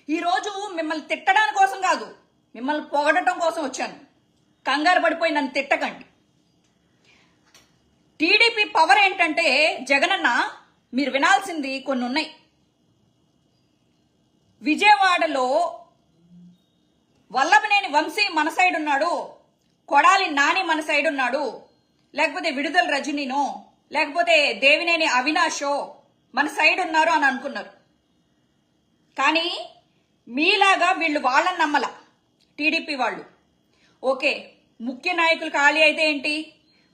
ఈరోజు మిమ్మల్ని తిట్టడం కోసం కాదు, మిమ్మల్ని పొగడటం కోసం వచ్చాను. కంగారు పడిపోయి నన్ను తిట్టకండి. టీడీపీ పవర్ ఏంటంటే, జగనన్న మీరు వినాల్సింది కొన్ని ఉన్నాయి. విజయవాడలో వల్లభనేని వంశీ మన సైడ్ ఉన్నాడు, కొడాలి నాని మన సైడ్ ఉన్నాడు, లేకపోతే విడుదల రజనీనో లేకపోతే దేవినేని అవినాషో మన సైడ్ ఉన్నారు అని అనుకున్నారు. కానీ మీలాగా వీళ్ళు వాళ్ళని నమ్మల. టీడీపీ వాళ్ళు ఓకే, ముఖ్య నాయకులు ఖాళీ అయితే ఏంటి,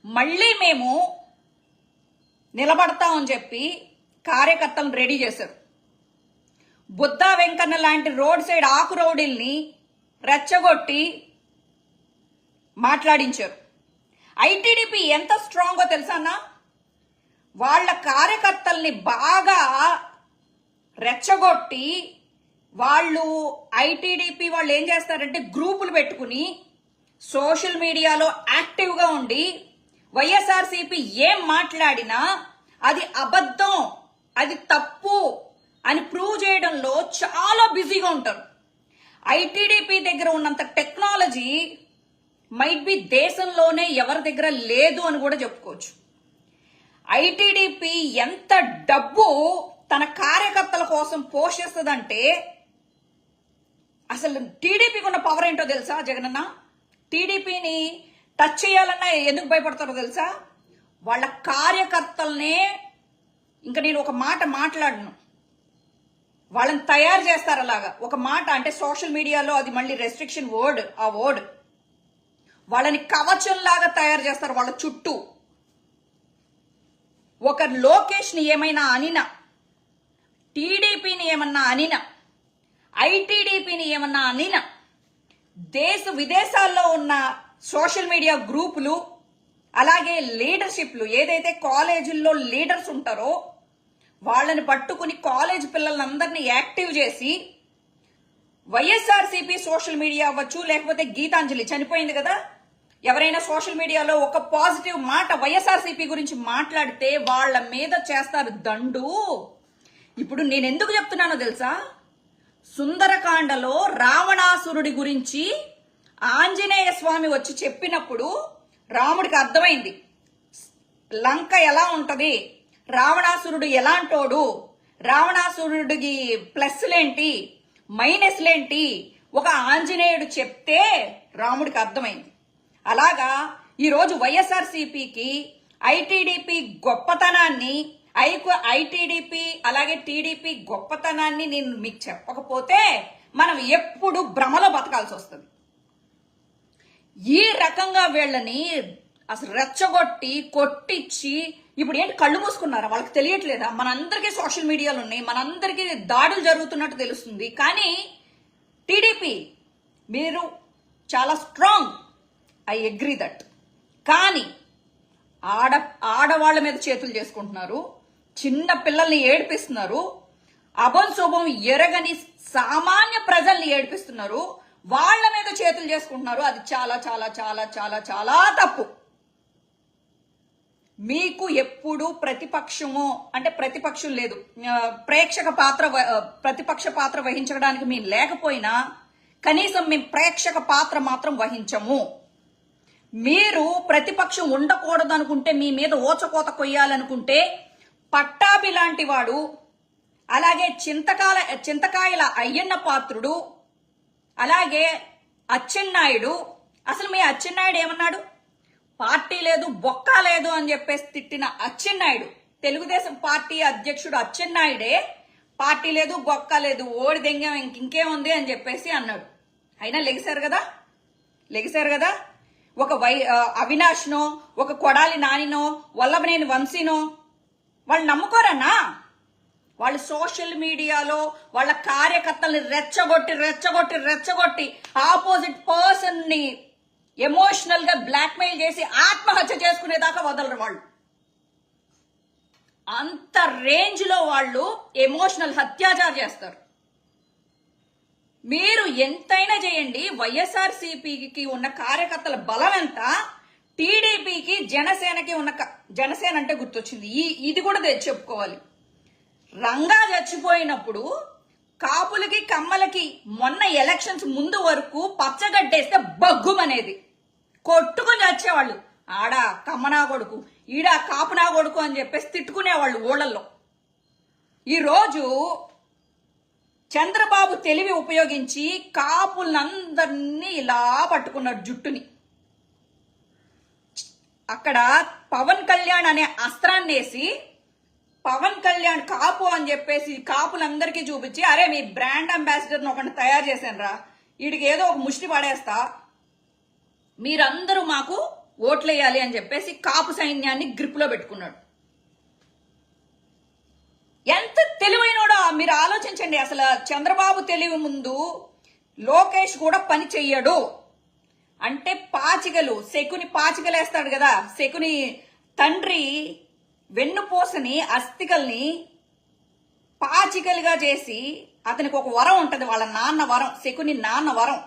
మళ్ళీ మేము నిలబడతామని చెప్పి కార్యకర్తలను రెడీ చేశారు. బుద్ధా వెంకన్న లాంటి రోడ్ సైడ్ ఆకు రౌడీల్ని రెచ్చగొట్టి మాట్లాడించారు. ఐటీడీపీ ఎంత స్ట్రాంగో తెలుసా అన్న, వాళ్ళ కార్యకర్తల్ని బాగా రెచ్చగొట్టి వాళ్ళు ఐటీడీపీ వాళ్ళు ఏం చేస్తారంటే గ్రూపులు పెట్టుకుని సోషల్ మీడియాలో యాక్టివ్గా ఉండి వైఎస్ఆర్సీపీ ఏం మాట్లాడినా అది అబద్ధం, అది తప్పు అని ప్రూవ్ చేయడంలో చాలా బిజీగా ఉంటారు. ఐటీడీపీ దగ్గర ఉన్నంత టెక్నాలజీ మైట్ బి దేశంలోనే ఎవరి దగ్గర లేదు అని కూడా చెప్పుకోవచ్చు. ఐటీడీపీ ఎంత డబ్బు తన కార్యకర్తల కోసం పోషిస్తుందంటే, అసలు టీడీపీకి ఉన్న పవర్ ఏంటో తెలుసా జగనన్న? టీడీపీని టచ్ చేయాలన్నా ఎందుకు భయపడతారో తెలుసా? వాళ్ళ కార్యకర్తలనే, ఇంకా నేను ఒక మాట మాట్లాడను, వాళ్ళని తయారు చేస్తారు అలాగా. ఒక మాట అంటే సోషల్ మీడియాలో అది మళ్ళీ రెస్ట్రిక్షన్ వర్డ్, ఆ వర్డ్ వాళ్ళని కవచంలాగా తయారు చేస్తారు. వాళ్ళ చుట్టూ ఒక లోకేష్ని ఏమైనా అనినా, టీడీపీని ఏమన్నా అనినా, ఐటీడీపీని ఏమన్నా అనినా, దేశ విదేశాల్లో ఉన్న సోషల్ మీడియా గ్రూపులు అలాగే లీడర్షిప్లు, ఏదైతే కాలేజీల్లో లీడర్స్ ఉంటారో వాళ్ళని పట్టుకుని కాలేజ్ పిల్లలందరినీ యాక్టివ్ చేసి వైఎస్ఆర్సీపీ సోషల్ మీడియా అవ్వచ్చు, లేకపోతే గీతాంజలి చనిపోయింది కదా, ఎవరైనా సోషల్ మీడియాలో ఒక పాజిటివ్ మాట వైఎస్ఆర్సీపీ గురించి మాట్లాడితే వాళ్ళ మీద చేస్తారు దండు. ఇప్పుడు నేను ఎందుకు చెప్తున్నానో తెలుసా? సుందరకాండలో రావణాసురుడి గురించి ఆంజనేయ స్వామి వచ్చి చెప్పినప్పుడు రాముడికి అర్థమైంది లంక ఎలా ఉంటది, రావణాసురుడు ఎలాంటోడు, రావణాసురుడికి ప్లస్లేంటి మైనస్లేంటి ఒక ఆంజనేయుడు చెప్తే రాముడికి అర్థమైంది. అలాగా ఈరోజు వైఎస్ఆర్సీపీకి ఐటీడీపీ గొప్పతనాన్ని, ఐటీడీపీ అలాగే టీడీపీ గొప్పతనాన్ని నేను మీకు చెప్పకపోతే మనం ఎప్పుడు భ్రమలో బతకాల్సి వస్తుంది. ఈ రకంగా వీళ్ళని అసలు రెచ్చగొట్టి కొట్టించి, ఇప్పుడు ఏంటి కళ్ళు మూసుకున్నారా? వాళ్ళకి తెలియట్లేదా? మనందరికీ సోషల్ మీడియాలు ఉన్నాయి, మనందరికీ దాడులు జరుగుతున్నట్టు తెలుస్తుంది. కానీ టీడీపీ మీరు చాలా స్ట్రాంగ్, ఐ అగ్రీ దట్. కానీ ఆడవాళ్ల మీద చేతులు చేసుకుంటున్నారు, చిన్న పిల్లల్ని ఏడిపిస్తున్నారు, అభం శుభం ఎరగని సామాన్య ప్రజల్ని ఏడిపిస్తున్నారు, వాళ్ళ మీద చేతులు చేసుకుంటున్నారు. అది చాలా చాలా చాలా చాలా చాలా తప్పు. మీకు ఎప్పుడు ప్రతిపక్షము అంటే ప్రతిపక్షం లేదు, ప్రతిపక్ష పాత్ర వహించడానికి మేము లేకపోయినా కనీసం మేము ప్రేక్షక పాత్ర మాత్రం వహించము. మీరు ప్రతిపక్షం ఉండకూడదు అనుకుంటే, మీ మీద ఓచకోత కొయ్యాలనుకుంటే పట్టాభి లాంటి వాడు, అలాగే చింతకాయల అయ్యన్న పాత్రుడు, అలాగే అచ్చెన్నాయుడు. అసలు మీ అచ్చెన్నాయుడు ఏమన్నాడు? పార్టీ లేదు బొక్క లేదు అని చెప్పేసి తిట్టిన అచ్చెన్నాయుడు, తెలుగుదేశం పార్టీ అధ్యక్షుడు అచ్చెన్నాయుడే పార్టీ లేదు బొక్క లేదు ఓడి దెంగం ఇంకేముంది అని చెప్పేసి అన్నాడు. అయినా లెగిశారు కదా. ఒక అవినాష్నో, ఒక కొడాలి నానినో, వల్లభనేని వంశీనో వాళ్ళు నమ్ముకోరన్నా? వాళ్ళు సోషల్ మీడియాలో వాళ్ళ కార్యకర్తల్ని రెచ్చగొట్టి ఆపోజిట్ పర్సన్ ని ఎమోషనల్ గా బ్లాక్మెయిల్ చేసి ఆత్మహత్య చేసుకునేదాకా వదలరు వాళ్ళు. అంత రేంజ్ లో వాళ్ళు ఎమోషనల్ అత్యాచారం చేస్తారు. మీరు ఎంతైనా చేయండి, వైఎస్ఆర్సీపీకి ఉన్న కార్యకర్తల బలం ఎంత, టీడీపీకి జనసేనకి ఉన్న జనసేన అంటే గుర్తొచ్చింది, ఇది కూడా చెప్పుకోవాలి. రంగా చచ్చిపోయినప్పుడు కాపులకి కమ్మలకి మొన్న ఎలక్షన్స్ ముందు వరకు పచ్చగడ్డేస్తే బగ్గుమనేది, కొట్టుకుని వచ్చేవాళ్ళు. ఆడ కమ్మనా కొడుకు, ఈడ కాపునా కొడుకు అని చెప్పేసి తిట్టుకునేవాళ్ళు ఊళ్ళల్లో. ఈరోజు చంద్రబాబు తెలివి ఉపయోగించి కాపులందరినీ ఇలా పట్టుకున్నాడు జుట్టుని. అక్కడ పవన్ కళ్యాణ్ అనే అస్త్రాన్ని వేసి, పవన్ కళ్యాణ్ కాపు అని చెప్పేసి కాపులందరికీ చూపించి, అరే మీ బ్రాండ్ అంబాసిడర్ని ఒకటి తయారు చేశాను రా, వీడికి ఏదో ఒక ముష్టి పడేస్తా, మీరందరూ మాకు ఓట్లేయాలి అని చెప్పేసి కాపు సైన్యాన్ని గ్రిప్ లో పెట్టుకున్నాడు. ఎంత తెలివైనోడో మీరు ఆలోచించండి. అసలు చంద్రబాబు తెలివి ముందు లోకేష్ కూడా పని చెయ్యడు. అంటే పాచికలు, శకుని పాచికలేస్తాడు కదా, శకుని తండ్రి వెన్నుపూసని అస్థికల్ని పాచికలుగా చేసి, అతనికి ఒక వరం ఉంటది, వాళ్ళ నాన్న వరం, శకుని నాన్న వరం,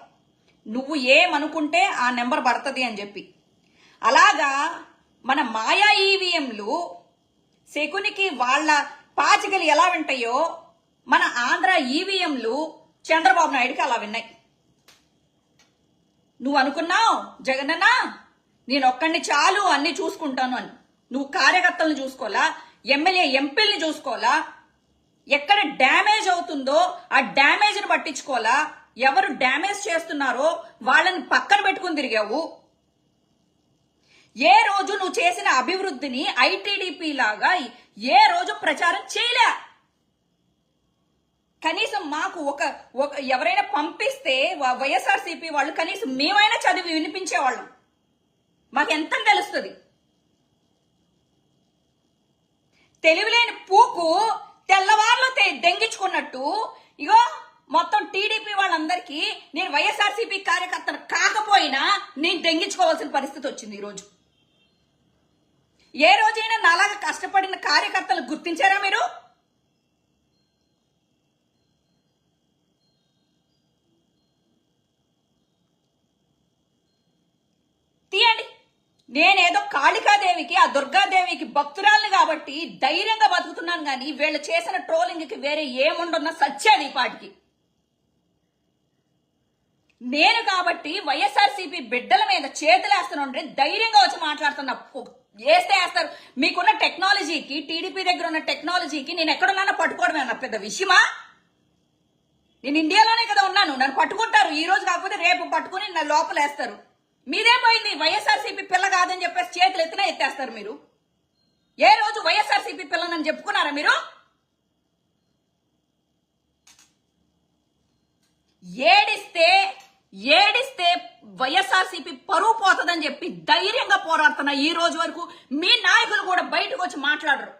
నువ్వు ఏమనుకుంటే ఆ నెంబర్ పడుతుంది అని చెప్పి. అలాగా మన మాయా ఈవీఎంలు శకునికి వాళ్ళ పాచికలు ఎలా వింటాయో మన ఆంధ్ర ఈవీఎంలు చంద్రబాబు నాయుడికి అలా విన్నాయి. నువ్వు అనుకున్నావు జగనన్న నేను ఒక్కడిని చాలు అన్ని చూసుకుంటాను అని. నువ్వు కార్యకర్తలను చూసుకోవాలా, ఎమ్మెల్యే ఎంపీల్ని చూసుకోవాలా, ఎక్కడ డ్యామేజ్ అవుతుందో ఆ డ్యామేజ్ని పట్టించుకోవాలా, ఎవరు డ్యామేజ్ చేస్తున్నారో వాళ్ళని పక్కన పెట్టుకుని తిరిగావు. ఏ రోజు నువ్వు చేసిన అభివృద్ధిని ఐటీడీపీ లాగా ఏ రోజు ప్రచారం చేయలే. కనీసం మాకు ఒక ఎవరైనా పంపిస్తే వైఎస్ఆర్సీపీ వాళ్ళు కనీసం మేమైనా చదివి వినిపించేవాళ్ళం, మాకు ఎంత తెలుస్తుంది. తెలివిలేని పూకు తెల్లవార్లు దెంగించుకున్నట్టు ఇగో మొత్తం టీడీపీ వాళ్ళందరికీ నేను వైఎస్ఆర్సీపీ కార్యకర్తను కాకపోయినా నేను దెంగించుకోవాల్సిన పరిస్థితి వచ్చింది ఈరోజు. ఏ రోజైనా నాలాగా కష్టపడిన కార్యకర్తలు గుర్తించారా మీరు? తీయండి. నేనేదో కాళికాదేవికి, ఆ దుర్గాదేవికి భక్తురాల్ని కాబట్టి ధైర్యంగా బతుకుతున్నాను కానీ వీళ్ళు చేసిన ట్రోలింగ్కి వేరే ఏముండన్న సచ్చేది ఈ పాటికి. నేను కాబట్టి వైఎస్ఆర్సీపీ బిడ్డల మీద చేతులేస్తున్నాను, ధైర్యంగా వచ్చి మాట్లాడుతున్నా. వేస్తే వేస్తారు. మీకున్న టెక్నాలజీకి, టీడీపీ దగ్గర ఉన్న టెక్నాలజీకి నేను ఎక్కడున్నా పట్టుకోవడమే అన్న పెద్ద విషయమా? నేను ఇండియాలోనే కదా ఉన్నాను, నన్ను పట్టుకుంటారు. ఈ రోజు కాకపోతే రేపు పట్టుకుని నా లోపల వేస్తారు. మీదేం పోయింది? వైఎస్ఆర్సీపీ పిల్ల కాదని చెప్పేసి చేతులు ఎత్తినా ఎత్తేస్తారు మీరు. ఏ రోజు వైఎస్ఆర్సీపీ పిల్లనని చెప్పుకున్నారా మీరు? ఏడిస్తే వైఎస్ఆర్సీపీ పరువు పోతుందని చెప్పి ధైర్యంగా పోరాడుతున్నా. ఈ రోజు వరకు మీ నాయకులు కూడా బయటకు వచ్చి మాట్లాడరు.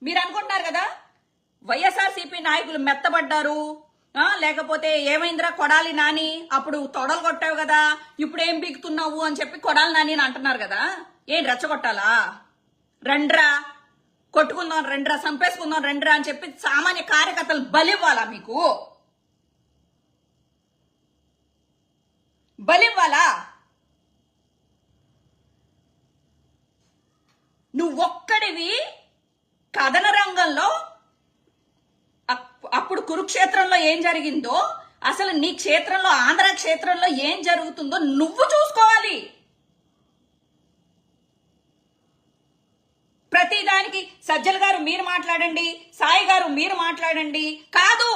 మీరు అనుకుంటున్నారు కదా వైఎస్ఆర్సీపీ నాయకులు మెత్తబడ్డారు, లేకపోతే ఏమైందిరా కొడాలి నాని, అప్పుడు తొడలు కొట్టావు కదా, ఇప్పుడు ఏం పీకుతున్నావు అని చెప్పి కొడాలి నాని అని అంటున్నారు కదా. ఏం రెచ్చగొట్టాలా? రండ్రా కొట్టుకుందాం, రండ్రా చంపేసుకుందాం, రండ్రా అని చెప్పి సామాన్య కార్యకర్తలు బలివ్వాలా? మీకు బలివ్వాలా? నువ్వొక్కడివి కథన రంగంలో అప్పుడు కురుక్షేత్రంలో ఏం జరిగిందో, అసలు నీ క్షేత్రంలో, ఆంధ్ర క్షేత్రంలో ఏం జరుగుతుందో నువ్వు చూసుకోవాలి. ప్రతిదానికి సజ్జల గారు మీరు మాట్లాడండి, సాయి గారు మీరు మాట్లాడండి కాదు.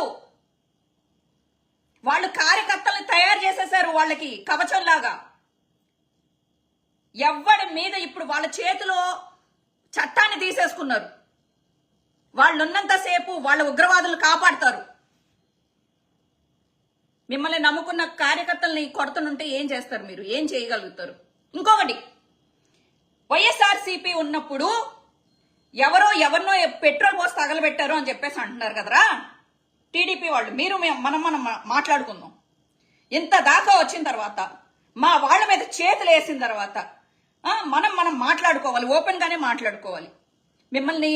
వాళ్ళు కార్యకర్తల్ని తయారు చేసేశారు, వాళ్ళకి కవచంలాగా. ఎవడి మీద ఇప్పుడు వాళ్ళ చేతిలో చట్టాన్ని తీసేసుకున్నారు. వాళ్ళున్నంతసేపు వాళ్ళ ఉగ్రవాదులు కాపాడతారు. మిమ్మల్ని నమ్ముకున్న కార్యకర్తల్ని కొడుతుంటే ఏం చేస్తారు మీరు? ఏం చేయగలుగుతారు? ఇంకొకటి, వైఎస్ఆర్సీపీ ఉన్నప్పుడు ఎవరినో పెట్రోల్ పోసి తగలబెట్టారు అని చెప్పేసి అంటున్నారు కదరా టీడీపీ వాళ్ళు. మీరు మనం మాట్లాడుకుందాం. ఇంత దాకా వచ్చిన తర్వాత, మా వాళ్ళ మీద చేతులు వేసిన తర్వాత మనం మాట్లాడుకోవాలి, ఓపెన్ గానే మాట్లాడుకోవాలి. మిమ్మల్ని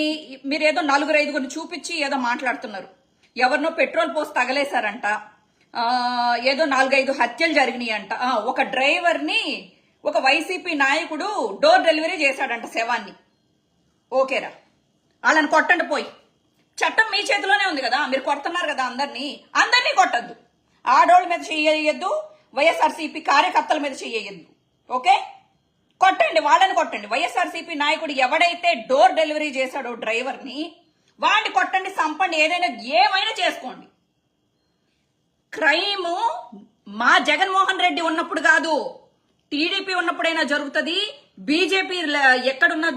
మీరేదో 4-5 చూపించి ఏదో మాట్లాడుతున్నారు. ఎవరినో పెట్రోల్ పోసి తగలేశారంట, ఏదో 4-5 హత్యలు జరిగినాయి అంట. ఒక డ్రైవర్ని ఒక వైసీపీ నాయకుడు డోర్ డెలివరీ చేశాడంట శవాన్ని. ఓకేరా, వాళ్ళని కొట్టండి పోయి. చట్టం మీ చేతిలోనే ఉంది కదా, మీరు కొడుతున్నారు కదా అందరినీ కొట్టద్దు. ఆడోళ్ళ మీద చెయ్యొద్దు, వైఎస్ఆర్సీపీ కార్యకర్తల మీద చెయ్యొద్దు. ఓకే, కొట్టండి, వాళ్ళని కొట్టండి. వైఎస్ఆర్సీపీ నాయకుడు ఎవడైతే డోర్ డెలివరీ చేశాడో డ్రైవర్ని, వాడిని కొట్టండి, సంపండి, ఏమైనా చేసుకోండి. క్రైమ్ మా జగన్మోహన్ రెడ్డి ఉన్నప్పుడు కాదు, టీడీపీ ఉన్నప్పుడైనా జరుగుతుంది, బీజేపీ ఎక్కడున్నా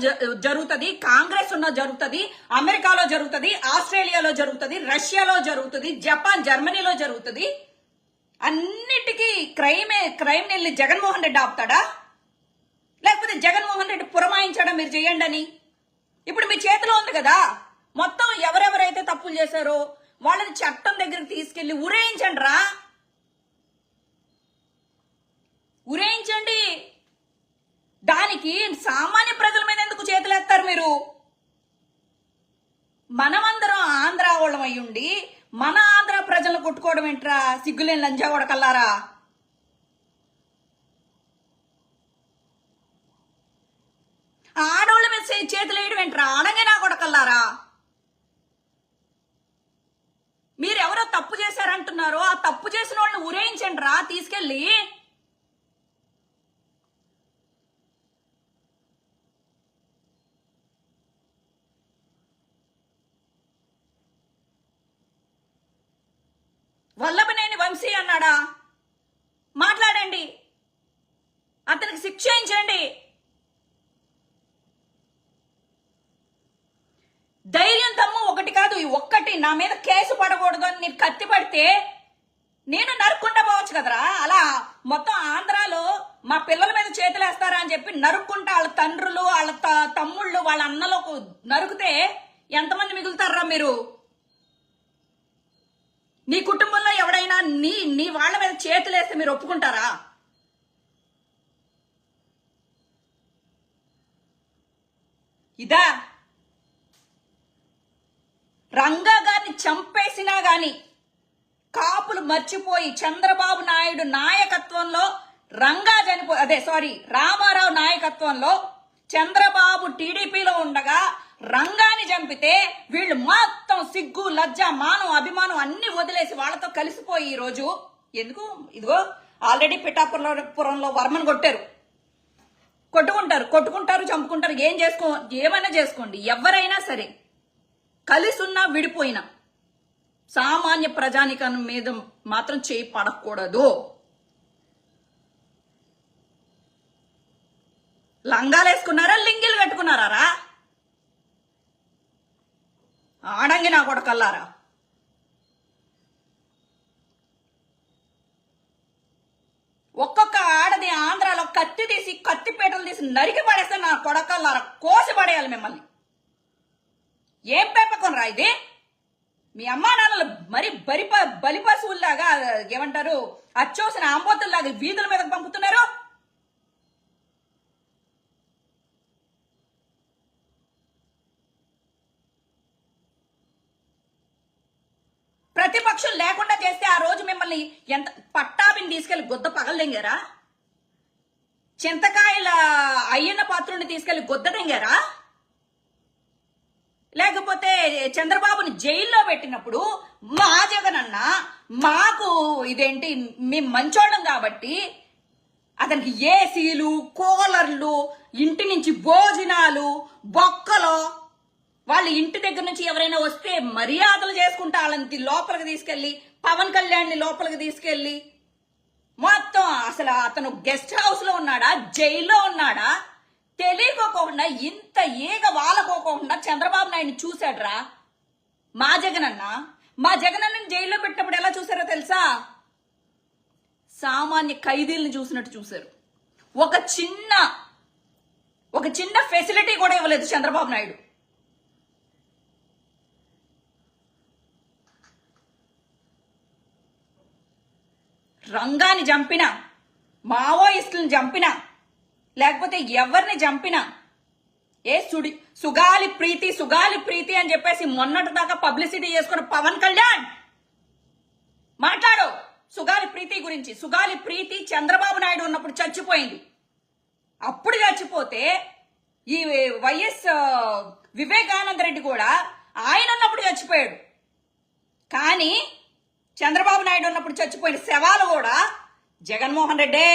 జరుగుతుంది, కాంగ్రెస్ ఉన్నా జరుగుతుంది, అమెరికాలో జరుగుతుంది, ఆస్ట్రేలియాలో జరుగుతుంది, రష్యాలో జరుగుతుంది, జపాన్ జర్మనీలో జరుగుతుంది. అన్నిటికీ క్రైమ్ వెళ్ళి జగన్మోహన్ రెడ్డి ఆపుతాడా? లేకపోతే జగన్మోహన్ రెడ్డి పురమాయించాడా మీరు చేయండి అని? ఇప్పుడు మీ చేతిలో ఉంది కదా, మొత్తం ఎవరెవరైతే తప్పులు చేశారో వాళ్ళని చట్టం దగ్గరికి తీసుకెళ్లి ఉరేయించండి రా, ఉరేయించండి. దానికి సామాన్య ప్రజల మీద ఎందుకు చేతులేస్తారు మీరు? మనమందరం ఆంధ్ర వాళ్ళం అయ్యుండి మన ఆంధ్ర ప్రజలను కొట్టుకోవడం ఏంట్రా, సిగ్గులేని లంజా కొడకల్లారా? ఆడోళ్ళ మీద చేతులు వేయడం ఏంట్రా, ఆడంగా నా కొడకల్లారా? మీరెవరో తప్పు చేశారంటున్నారో ఆ తప్పు చేసిన వాళ్ళని ఉరేయించండి రా తీసుకెళ్ళి. వల్లభనేని వంశీ అన్నాడా? మాట్లాడండి, అతనికి శిక్ష చేయించండి. ధైర్యం తమ్ము ఒకటి కాదు, ఒక్కటి నా మీద కేసు పడకూడదు అని నేను కత్తి పడితే నేను నరుక్కుండా పోవచ్చు కదరా. అలా మొత్తం ఆంధ్రాలో మా పిల్లల మీద చేతులేస్తారా అని చెప్పి నరుక్కుంటా వాళ్ళ తండ్రులు, వాళ్ళ తమ్ముళ్ళు, వాళ్ళ అన్నలకు నరుకుతే ఎంతమంది మిగులుతారా మీరు? నీ కుటుంబంలో ఎవడైనా నీ వాళ్ళ మీద చేతులేస్తే మీరు ఒప్పుకుంటారా? ఇదా రంగా గారిని చంపేసినా గాని కాపులు మర్చిపోయి చంద్రబాబు నాయుడు నాయకత్వంలో రామారావు నాయకత్వంలో చంద్రబాబు టీడీపీలో ఉండగా రంగాన్ని చంపితే వీళ్ళు మొత్తం సిగ్గు, లజ్జ, మానం, అభిమానం అన్ని వదిలేసి వాళ్ళతో కలిసిపోయి ఈ రోజు ఎందుకు ఇదిగో ఆల్రెడీ పిఠాపురంలో వర్మను కొట్టుకుంటారు, చంపుకుంటారు, ఏమైనా చేసుకోండి. ఎవరైనా సరే కలిసి ఉన్నా విడిపోయినా సామాన్య ప్రజానికం మీద మాత్రం చేయి పడకూడదు. లంగాలు వేసుకున్నారా, లింగిలు కట్టుకున్నారా? ఆడంగి నా కొడకల్లారా. ఒక్కొక్క ఆడది ఆంధ్రాలో కత్తిపీటలు తీసి నరికి పడేస్తే నా కొడకల్లారా, కోసి పడేయాలి మిమ్మల్ని. ఏం పెంపకం రా ఇది? మీ అమ్మా నాన్నలు మరి బలి పశువుల్లాగా, ఏమంటారు, అచ్చోసిన ఆంబోతుల్లాగా వీధుల మీద పంపుతున్నారు. ప్రతిపక్షం లేకుండా చేస్తే ఆ రోజు మిమ్మల్ని ఎంత పట్టాభిని తీసుకెళ్లి గొద్ద పగలదెంగారా? చింతకాయల అయ్యన్న పాత్రుని తీసుకెళ్లి గొద్ద దెంగారా? లేకపోతే చంద్రబాబుని జైల్లో పెట్టినప్పుడు మా జగనన్న మాకు ఇదేంటి మేము మంచోళ్ళం కాబట్టి అతనికి ఏసీలు, కూలర్లు, ఇంటి నుంచి భోజనాలు, బొక్కలు, వాళ్ళ ఇంటి దగ్గర నుంచి ఎవరైనా వస్తే మర్యాదలు చేసుకుంటా వాళ్ళని లోపలికి తీసుకెళ్లి, పవన్ కళ్యాణ్ని లోపలికి తీసుకెళ్లి, మొత్తం అసలు అతను గెస్ట్ హౌస్ లో ఉన్నాడా, జైల్లో ఉన్నాడా తెలియకోకుండా, ఇంత ఈగ వాలకోకుండా చంద్రబాబు నాయుడిని చూశాడ్రా మా జగనన్నని జైల్లో పెట్టినప్పుడు ఎలా చూసారో తెలుసా? సామాన్య ఖైదీల్ని చూసినట్టు చూశారు. ఒక చిన్న ఫెసిలిటీ కూడా ఇవ్వలేదు చంద్రబాబు నాయుడు. రంగాన్ని చంపినా, మావోయిస్టులను చంపినా, లేకపోతే ఎవరిని చంపినా సుగాలి ప్రీతి అని చెప్పేసి మొన్నటి దాకా పబ్లిసిటీ చేసుకున్న పవన్ కళ్యాణ్ మాట్లాడు సుగాలి ప్రీతి గురించి. సుగాలి ప్రీతి చంద్రబాబు నాయుడు ఉన్నప్పుడు చచ్చిపోయింది. అప్పుడు చచ్చిపోతే ఈ వైఎస్ వివేకానంద రెడ్డి కూడా ఆయన ఉన్నప్పుడు చచ్చిపోయాడు. కానీ చంద్రబాబు నాయుడు ఉన్నప్పుడు చచ్చిపోయిన శవాలు కూడా జగన్మోహన్ రెడ్డే.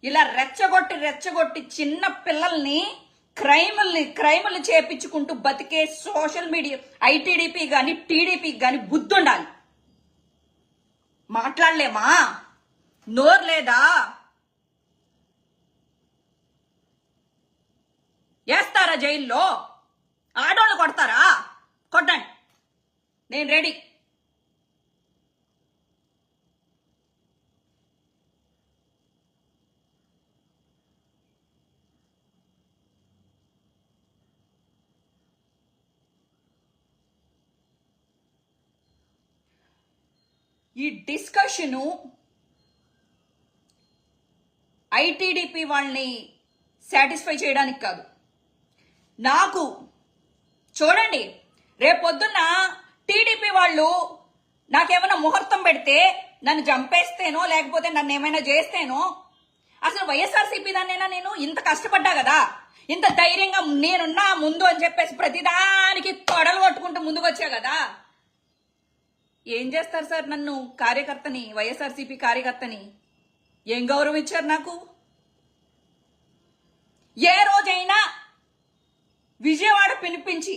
ఇలా రెచ్చగొట్టి చిన్న పిల్లల్ని క్రైముల్ని చేపించుకుంటూ బతికే సోషల్ మీడియా ఐటీడీపీ గాని టీడీపీకి గాని బుద్ధి ఉండాలి. మాట్లాడలేమా? నోరు లేదా? వేస్తారా జైల్లో? ఆడోళ్ళు కొడతారా? కొట్టండి, నేను రెడీ. ఈ డిస్కషను ఐటీడీపీ వాళ్ళని సాటిస్ఫై చేయడానికి కాదు. నాకు చూడండి, రేపొద్దున్న టీడీపీ వాళ్ళు నాకేమైనా ముహూర్తం పెడితే నన్ను చంపేస్తేనో లేకపోతే నన్ను ఏమైనా చేస్తేనో, అసలు వైఎస్ఆర్సీపీ దాన్నైనా నేను ఇంత కష్టపడ్డా కదా, ఇంత ధైర్యంగా నేనున్నా ముందు అని చెప్పేసి ప్రతిదానికి తొడలు కొట్టుకుంటూ ముందుకు వచ్చా కదా. ఏం చేస్తారు సార్? నన్ను కార్యకర్తని, వైఎస్ఆర్సీపీ కార్యకర్తని ఏం గౌరవం ఇచ్చారు నాకు? ఏ రోజైనా విజయవాడ పిలిపించి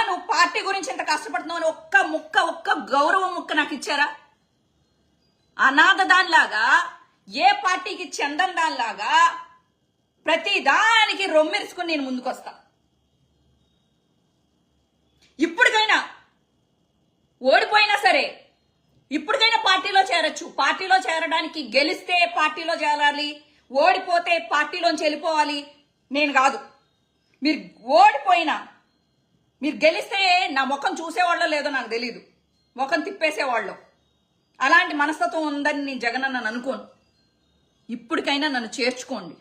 నువ్వు పార్టీ గురించి ఎంత కష్టపడుతున్నావు అని ఒక్క గౌరవం ముక్క నాకు ఇచ్చారా? అనాథ దానిలాగా, ఏ పార్టీకి చెందని దానిలాగా ప్రతి దానికి రొమ్మెరుచుకుని నేను ముందుకొస్తా. ఇప్పటికైనా ఓడిపోయినా సరే ఇప్పటికైనా పార్టీలో చేరొచ్చు. పార్టీలో చేరడానికి గెలిస్తే పార్టీలో చేరాలి, ఓడిపోతే పార్టీలోంచి వెళ్ళిపోవాలి నేను కాదు. మీరు ఓడిపోయినా మీరు గెలిస్తే నా ముఖం చూసేవాళ్ళో లేదో నాకు తెలీదు, ముఖం తిప్పేసేవాళ్ళు. అలాంటి మనస్తత్వం ఉందని నేను జగన్ అన్న అనుకోను. ఇప్పటికైనా నన్ను చేర్చుకోండి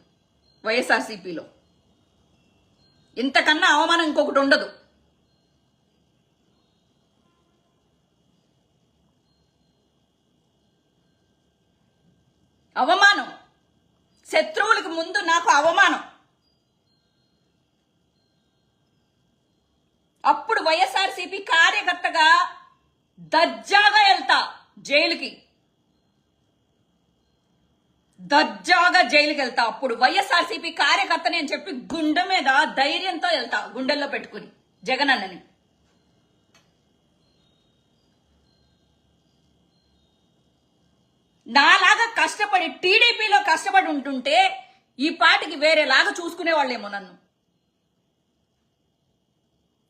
వైఎస్ఆర్సీపీలో. ఇంతకన్నా అవమానం ఇంకొకటి ఉండదు. అవమానం, శత్రువులకు ముందు నాకు అవమానం. అప్పుడు వైఎస్ఆర్సీపీ కార్యకర్తగా దర్జాగా వెళ్తా జైలుకి, దర్జాగా జైలుకి వెళ్తా. అప్పుడు వైఎస్ఆర్సీపీ కార్యకర్తని అని చెప్పి గుండె మీద ధైర్యంతో వెళ్తా, గుండెల్లో పెట్టుకుని జగన్ అన్నని. నాలాగా కష్టపడి టీడీపీలో కష్టపడి ఉంటుంటే ఈ పాటికి వేరేలాగా చూసుకునేవాళ్ళేమో నన్ను.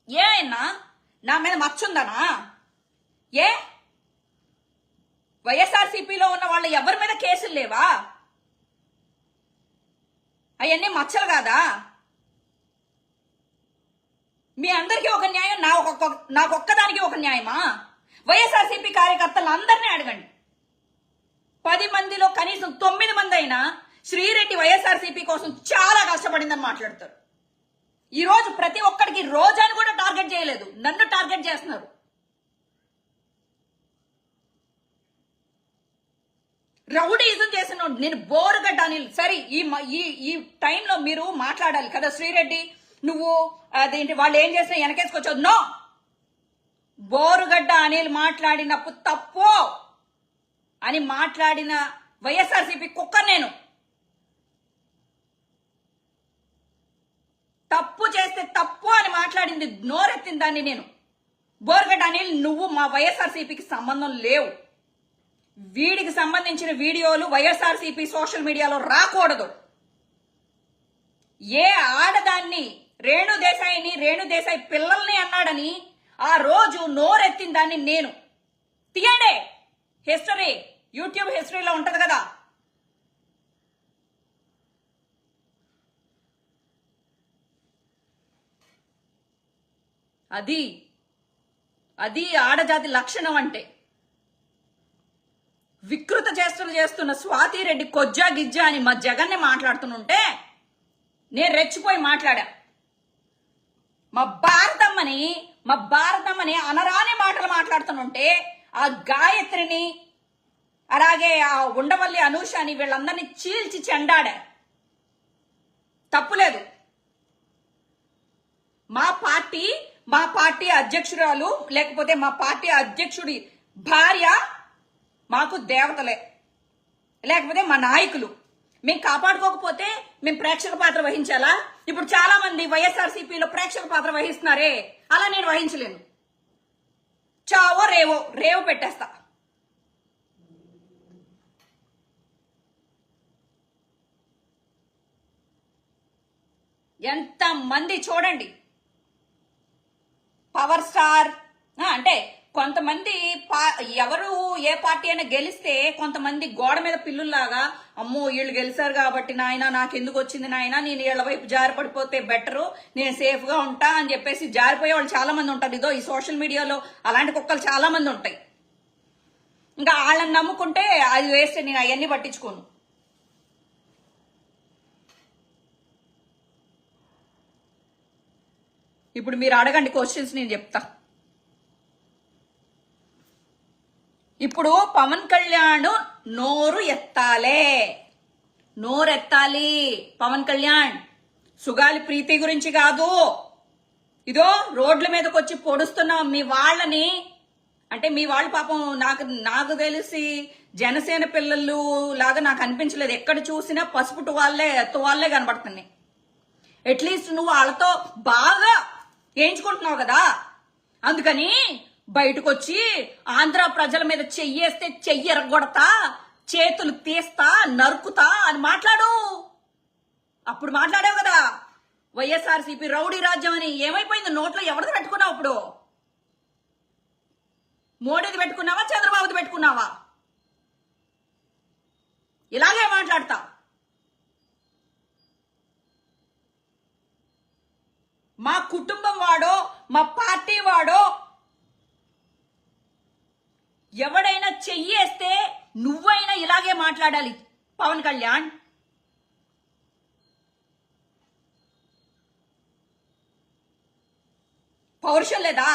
ఏ అన్నా నా మీద మచ్చుందనా? ఏ వైఎస్ఆర్సీపీలో ఉన్న వాళ్ళు ఎవరి మీద కేసులు లేవా? అవన్నీ మచ్చలు కాదా? మీ అందరికీ ఒక న్యాయం, నాకొక్కదానికి ఒక న్యాయమా? వైఎస్ఆర్సీపీ కార్యకర్తలు అందరినీ అడగండి. 10 మందిలో కనీసం 9 మంది అయినా శ్రీరెడ్డి వైఎస్ఆర్సీపీ కోసం చాలా కష్టపడిందని మాట్లాడతారు. ఈ రోజు ప్రతి ఒక్కడికి రోజాని కూడా టార్గెట్ చేయలేదు, నన్ను టార్గెట్ చేస్తున్నారు. రౌడీజం చేసిన నేను బోరుగడ్డ అనిల్. సరే, ఈ టైంలో మీరు మాట్లాడాలి కదా, శ్రీరెడ్డి నువ్వు అదేంటి వాళ్ళు ఏం చేసినా వెనకేసుకొచ్చావు. నో, బోరుగడ్డ అనిల్ మాట్లాడినప్పుడు తప్పు అని మాట్లాడిన వైఎస్ఆర్సీపీ కుక్క నేను. తప్పు చేస్తే తప్పు అని మాట్లాడింది, నోరెత్తిన దాన్ని నేను. బోరుగడ్డ అనిల్, నువ్వు మా వైఎస్ఆర్సీపీకి సంబంధం లేవు. వీడికి సంబంధించిన వీడియోలు వైఎస్ఆర్సీపీ సోషల్ మీడియాలో రాకూడదు. ఏ ఆడదాన్ని రేణుదేశాయి పిల్లల్ని అన్నాడని ఆ రోజు నోరెత్తిన దాన్ని నేను. తీయండి, హిస్టరీ యూట్యూబ్ హిస్టరీలో ఉంటది కదా. అది ఆడజాతి లక్షణం అంటే. వికృత చేష్టలు చేస్తున్న స్వాతిరెడ్డి కొజ్జా గిజ్జా అని మా జగన్ని మాట్లాడుతుంటే నేను రెచ్చిపోయి మాట్లాడా. మా భారతమ్మని అనరాని మాటలు మాట్లాడుతుంటే ఆ గాయత్రిని అలాగే ఆ ఉండవల్లి అనూషని వీళ్ళందరినీ చీల్చి చెండాడా. తప్పులేదు. మా పార్టీ అధ్యక్షురాలు లేకపోతే మా పార్టీ అధ్యక్షుడి భార్య మాకు దేవతలే, లేకపోతే మా నాయకులు. మేము కాపాడుకోకపోతే మేము ప్రేక్షక పాత్ర వహించాలా? ఇప్పుడు చాలా మంది వైఎస్ఆర్సీపీలో ప్రేక్షక పాత్ర వహిస్తున్నారే, అలా నేను వహించలేను. చావో రేవో పెట్టేస్తా. ఎంత మంది చూడండి, పవర్ స్టార్ అంటే కొంతమంది ఎవరు ఏ పార్టీ అయినా గెలిస్తే కొంతమంది గోడ మీద పిల్లుల్లాగా అమ్మో వీళ్ళు గెలిచారు కాబట్టి నాయన నాకెందుకు వచ్చింది నాయన, నేను వీళ్ళ వైపు జారిపడిపోతే బెటరు, నేను సేఫ్ గా ఉంటా అని చెప్పేసి జారిపోయే వాళ్ళు చాలా మంది ఉంటారు. ఇదో ఈ సోషల్ మీడియాలో అలాంటి కుక్కలు చాలా మంది ఉంటాయి. ఇంకా వాళ్ళని నమ్ముకుంటే అది వేస్తే నేను అవన్నీ పట్టించుకోను. ఇప్పుడు మీరు అడగండి క్వశ్చన్స్, నేను చెప్తా. ఇప్పుడు పవన్ కళ్యాణ్ నోరెత్తాలి పవన్ కళ్యాణ్. సుగాలి ప్రీతి గురించి కాదు, ఇదో రోడ్ల మీదకి వచ్చి పొడుస్తున్న మీ వాళ్ళని, అంటే మీ వాళ్ళు పాపం నాకు తెలిసి జనసేన పిల్లలు లాగా నాకు అనిపించలేదు. ఎక్కడ చూసినా పసుపు తువాళ్లే కనబడుతున్నాయి. అట్లీస్ట్ నువ్వు వాళ్ళతో బాగా వేయించుకుంటున్నావు కదా, అందుకని బయటకు వచ్చి ఆంధ్ర ప్రజల మీద చెయ్యేస్తే చెయ్యి ఎరగొడతా, చేతులు తీస్తా, నరుకుతా అని మాట్లాడు. అప్పుడు మాట్లాడావు కదా వైఎస్ఆర్సీపీ రౌడీ రాజ్యం అని. ఏమైపోయింది? నోట్లో ఎవరిది పెట్టుకున్నావు? అప్పుడు మోడీది పెట్టుకున్నావా, చంద్రబాబుది పెట్టుకున్నావా? ఇలాగే మాట్లాడతా. మా కుటుంబం వాడో మా పార్టీ వాడో ఎవడైనా చెయ్యేస్తే నువ్వైనా ఇలాగే మాట్లాడాలి పవన్ కళ్యాణ్. పౌరుషం లేదా?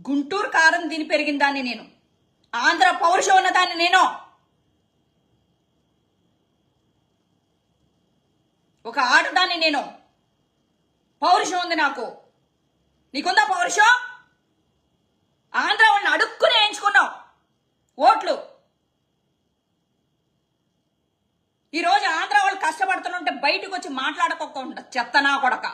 గుంటూరు కారం దీని పెరిగిన దాన్ని నేను, ఆంధ్ర పౌరుషం ఉన్నదాన్ని నేను. ఒక ఆడదాన్ని నేను, పౌరుషం ఉంది నాకు. నీకుందా పౌరుషం? ఆంధ్ర వాళ్ళని అడుక్కుని వేయించుకున్నావు ఓట్లు. ఈరోజు ఆంధ్ర వాళ్ళు కష్టపడుతుంటే బయటకు వచ్చి మాట్లాడకోకుండా చెత్తనా కొడక.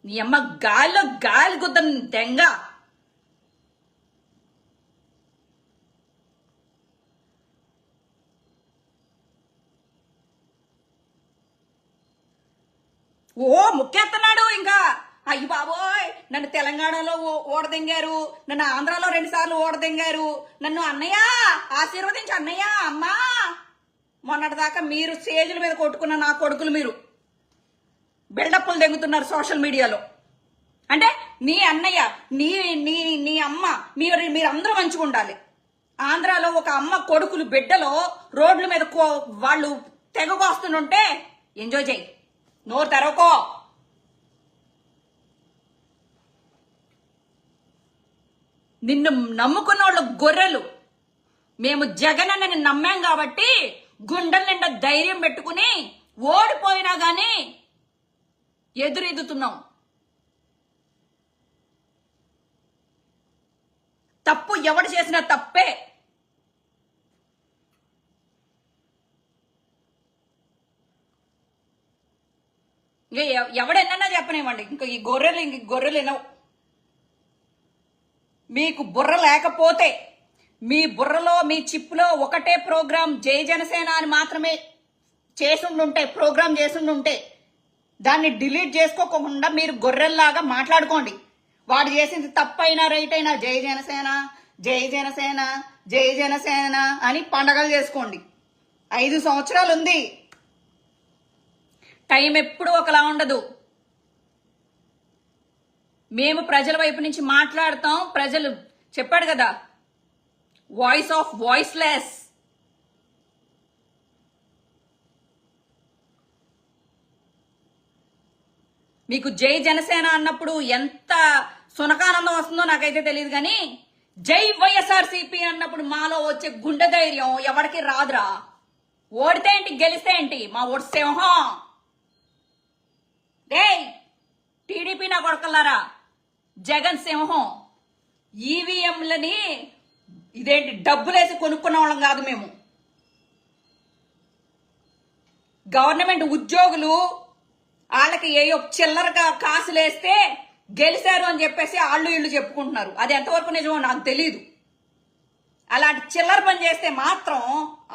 నీ అమ్మ గాలిలో గాలి గుద్దని దెంగ. ముక్కెత్తన్నాడు ఇంకా. అయ్యి బాబోయ్, నన్ను తెలంగాణలో ఓడదెంగారు, నన్ను ఆంధ్రాలో 2 సార్లు ఓడదెంగారు, నన్ను అన్నయ్య ఆశీర్వదించి అన్నయ్య అమ్మా. మొన్నటిదాకా మీరు స్టేజ్ల మీద కొట్టుకున్న నా కొడుకులు మీరు బిల్డప్లు దెంగుతున్నారు సోషల్ మీడియాలో. అంటే నీ అన్నయ్య నీ నీ నీ అమ్మ మీరందరూ మంచిగా ఉండాలి. ఆంధ్రాలో ఒక అమ్మ కొడుకులు బిడ్డలో రోడ్ల మీద వాళ్ళు తెగకొస్తుంటే ఎంజాయ్ చేయి, నోరు తెరవకో. నిన్ను నమ్ముకున్న వాళ్ళు గొర్రెలు. మేము జగన్ అన్నని నమ్మాం కాబట్టి గుండెల నిండా ధైర్యం పెట్టుకుని ఓడిపోయినా గాని ఎదురెదుతున్నాం. తప్పు ఎవడు చేసినా తప్పే. ఇంకా ఎవడెన్నా చెప్పనివ్వండి, ఇంకా ఈ గొర్రెలు వినవు. మీకు బుర్ర లేకపోతే మీ బుర్రలో మీ చిప్లో ఒకటే ప్రోగ్రాం జై జనసేన అని మాత్రమే ప్రోగ్రాం చేసుండుంటే దాన్ని డిలీట్ చేసుకోకుండా మీరు గొర్రెల్లాగా మాట్లాడుకోండి. వాడు చేసింది తప్పైనా రైట్ అయినా జై జనసేన జై జనసేన జై జనసేన అని పండగలు చేసుకోండి. 5 సంవత్సరాలు ఉంది, టైం ఎప్పుడూ ఒకలా ఉండదు. మేము ప్రజల వైపు నుంచి మాట్లాడతాం. ప్రజలు చెప్పాడు కదా, వాయిస్ ఆఫ్ వాయిస్లెస్. మీకు జై జనసేన అన్నప్పుడు ఎంత సునకానందం వస్తుందో నాకైతే తెలియదు కానీ జై వైఎస్ఆర్సీపీ అన్నప్పుడు మాలో వచ్చే గుండె ధైర్యం ఎవరికి రాదురా. ఓడితే ఏంటి గెలిస్తే ఏంటి, మా ఓటు సింహం. డేయ్ టీడీపీ నా కొడకల్లారా, జగన్ సింహం. ఈవీఎంలని ఇదేంటి డబ్బులేసి కొనుక్కున్న వాళ్ళం కాదు మేము. గవర్నమెంట్ ఉద్యోగులు వాళ్ళకి ఏయో చిల్లరగా కాసులేస్తే గెలిచారు అని చెప్పేసి వాళ్ళు ఇళ్ళు చెప్పుకుంటున్నారు. అది ఎంతవరకు నిజమో నాకు తెలీదు. అలాంటి చిల్లర పని చేస్తే మాత్రం,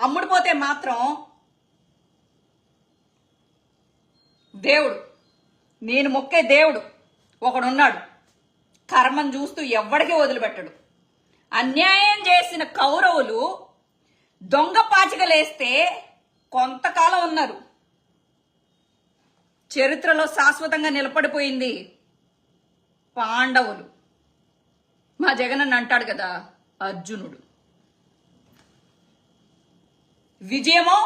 అమ్ముడిపోతే మాత్రం దేవుడు, నేను మొక్కే దేవుడు ఒకడున్నాడు, కర్మం చూస్తూ ఎవ్వడికి వదిలిపెట్టడు. అన్యాయం చేసిన కౌరవులు దొంగ పాచికలేస్తే కొంతకాలం ఉన్నారు, చరిత్రలో శాశ్వతంగా నిలబడిపోయింది పాండవులు. మా జగన్ అని అంటాడు కదా అర్జునుడు. విజయమో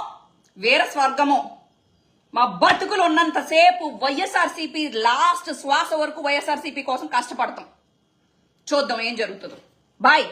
వీర స్వర్గమో. మా బతుకులు ఉన్నంతసేపు వైఎస్ఆర్సీపీ లాస్ట్ శ్వాస వరకు వైఎస్ఆర్సీపీ కోసం కష్టపడతాం. చూద్దాం ఏం జరుగుతుందో. బాయ్.